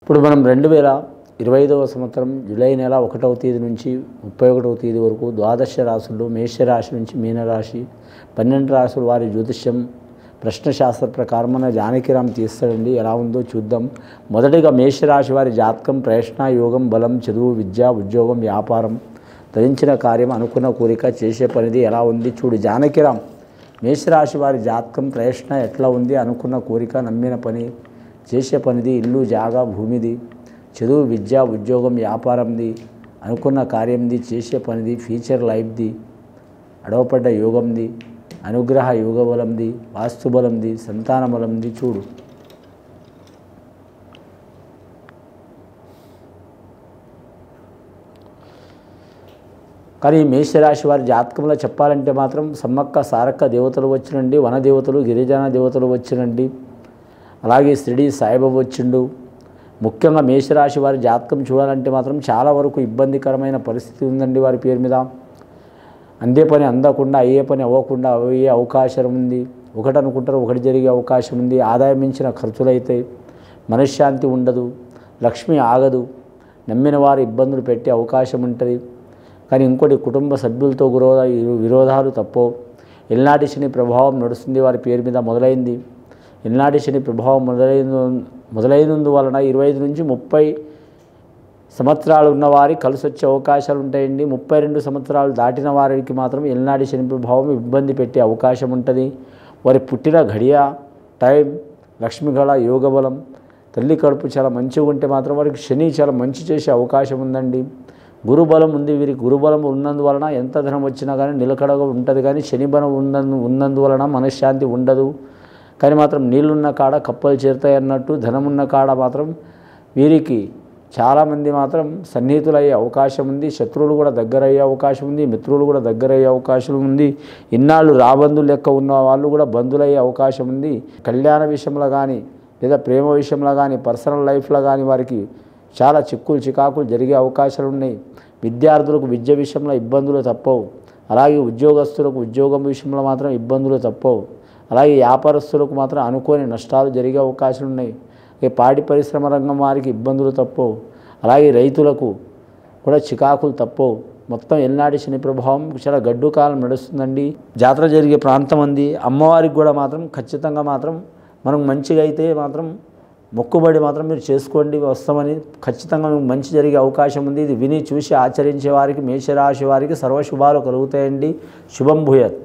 ఇప్పుడు మనం 2025వ సంవత్సరం జూలై నెల 1వ తేదీ నుంచి 31వ తేదీ వరకు ద్వాదశ రాశుల్లో మేషరాశి నుంచి మీనరాశి 12 రాశుల వారి జ్యోతిష్యం ప్రశ్నశాస్త్ర ప్రకారం మన జానకిరామ్ తీస్తాడండి. ఎలా ఉందో చూద్దాం. మొదటిగా మేషరాశి వారి జాతకం ప్రయత్న యోగం బలం చదువు విద్య ఉద్యోగం వ్యాపారం తరించిన కార్యం అనుకున్న కోరిక చేసే పనిది ఎలా ఉంది చూడు. జానకిరామ్ మేషరాశి వారి జాతకం ప్రయత్న ఎట్లా ఉంది, అనుకున్న కోరిక నమ్మిన పని చేసే పనిది, ఇల్లు జాగా భూమిది, చదువు విద్య ఉద్యోగం వ్యాపారంది, అనుకున్న కార్యంది, చేసే పనిది, ఫ్యూచర్ లైఫ్ది, అడవపడ్డ యోగంది, అనుగ్రహ యోగ బలంది, వాస్తు బలంది, సంతాన బలంది చూడు. కానీ మేషరాశి వారి జాతకంలో చెప్పాలంటే మాత్రం సమ్మక్క సారక్క దేవతలు వచ్చినండి, వన దేవతలు గిరిజన దేవతలు వచ్చినండి, అలాగే షిరిడి సాయిబాబా వచ్చిండు. ముఖ్యంగా మేషరాశి వారి జాతకం చూడాలంటే మాత్రం చాలా వరకు ఇబ్బందికరమైన పరిస్థితి ఉందండి వారి పేరు మీద. అందే పని అందకుండా అయ్యే పని అవ్వకుండా అయ్యే అవకాశం ఉంది. ఒకటి అనుకుంటారు ఒకటి జరిగే అవకాశం ఉంది. ఆదాయం మించిన ఖర్చులైతే మనశ్శాంతి ఉండదు, లక్ష్మి ఆగదు, నమ్మిన వారు ఇబ్బందులు పెట్టే అవకాశం ఉంటుంది. కానీ ఇంకోటి కుటుంబ సభ్యులతో విరోధాలు తప్పవు. ఎల్నాటి శని ప్రభావం నడుస్తుంది వారి పేరు మీద మొదలైంది. ఎల్నాటి శని ప్రభావం మొదలైనందువలన 25 నుంచి 30 సంవత్సరాలు ఉన్నవారికి కలిసి వచ్చే అవకాశాలు ఉంటాయండి. 32 సంవత్సరాలు దాటిన వారికి మాత్రం ఎల్నాటి శని ప్రభావం ఇబ్బంది పెట్టే అవకాశం ఉంటుంది. వారి పుట్టిన గడియ టైం లక్ష్మిగళ యోగ బలం తల్లి కడుపు చాలా మంచిగా ఉంటే మాత్రం వారికి శని చాలా మంచి చేసే అవకాశం ఉందండి. గురుబలం ఉంది. వీరికి గురుబలం ఉన్నందువలన ఎంత ధనం వచ్చినా కానీ నిలకడగా ఉంటుంది. కానీ శని బలం ఉన్నందువలన మనశ్శాంతి ఉండదు. కానీ మాత్రం నీళ్ళున్న కాడ కప్పలు చేరుతాయి అన్నట్టు ధనమున్న కాడ మాత్రం వీరికి చాలామంది మాత్రం సన్నిహితులయ్యే అవకాశం ఉంది. శత్రువులు కూడా దగ్గర అయ్యే అవకాశం ఉంది. మిత్రులు కూడా దగ్గర అయ్యే అవకాశం ఉంది. ఇన్నాళ్ళు రాబంధులు లెక్క ఉన్న వాళ్ళు కూడా బంధులయ్యే అవకాశం ఉంది. కళ్యాణ విషయంలో కానీ లేదా ప్రేమ విషయంలో కానీ పర్సనల్ లైఫ్లో కానీ వారికి చాలా చిక్కులు చికాకులు జరిగే అవకాశాలు ఉన్నాయి. విద్యార్థులకు విద్య విషయంలో ఇబ్బందులు తప్పవు. అలాగే ఉద్యోగస్తులకు ఉద్యోగం విషయంలో మాత్రం ఇబ్బందులు తప్పవు. అలాగే వ్యాపారస్తులకు మాత్రం అనుకోని నష్టాలు జరిగే అవకాశాలు ఉన్నాయి. పాడి పరిశ్రమ రంగం వారికి ఇబ్బందులు తప్పవు. అలాగే రైతులకు కూడా చికాకులు తప్పవు. మొత్తం ఎల్నాటి శని ప్రభావం చాలా గడ్డు కాలం నడుస్తుందండి. జాతర జరిగే ప్రాంతం ఉంది. అమ్మవారికి కూడా మాత్రం ఖచ్చితంగా మాత్రం మనం మంచిగా అయితే మాత్రం మొక్కుబడి మాత్రం మీరు చేసుకోండి, వస్తామని ఖచ్చితంగా మీకు మంచి జరిగే అవకాశం ఉంది. ఇది విని చూసి ఆచరించే వారికి మేషరాశి వారికి సర్వశుభాలు కలుగుతాయండి. శుభం భూయత్.